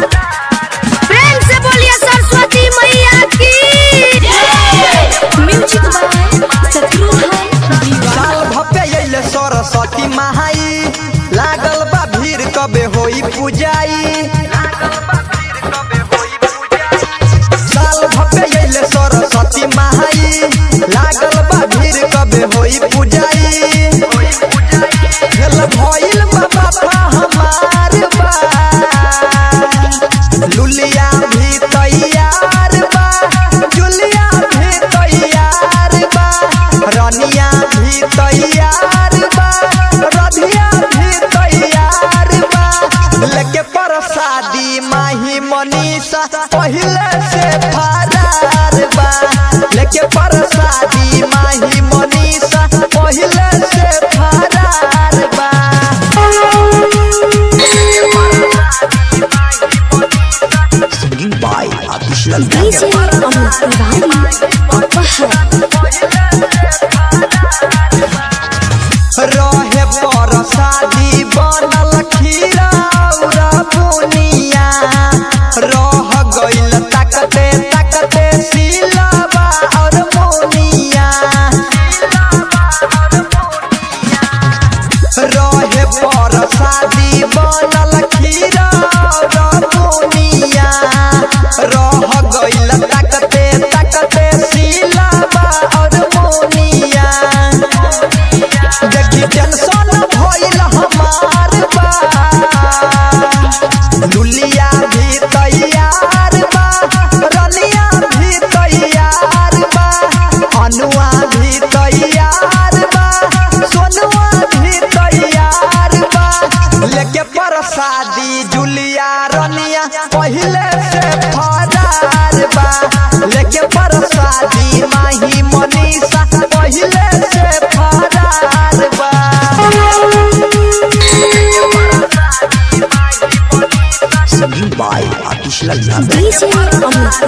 प्रेम से बोलिए सरस्वती मैया की। Music by Shatrughan. साल भपे अइले सरस्वती महाई, लागल बा भीड़ कबे होई पूजाई। साल भपे अइले सरस्वती महाई, लागल बा भीड़ कबे होई पूजाई। खेल भइल बा बाबा हमार बा, लुलिया भी तैयार बा, जुलिया भी तैयार बा, रनिया भी तैयार बा, रधिया भी तैयार बा। लेके परसादी माही मनीषा पहिले से फरार बा, लेके परसादी माही मनीषा पहिले से फरार बा। Singing by Adishal DJ Amit रहे परसादी बनल खीरा उरा बुनिया, रह गइल ताकते ताकते सिलवा और मोनिया। रहे परसादी बनल खीरा उरा बुनिया, रह गइल ताकते ताकते सिलवा और मोनिया। देखी टेंशन भइल हमार बा, लुलिया भी तैयार बा, रनिया भी तैयार बा, अनुआ भी तैयार बा, सोनुआ भी तैयार बा। लेके परसादी जुलिया रनिया पहिले से फरार बा, लेके परसादी माही मनीषा पहिले से फरार बा। Singing by Adishal DJ Amit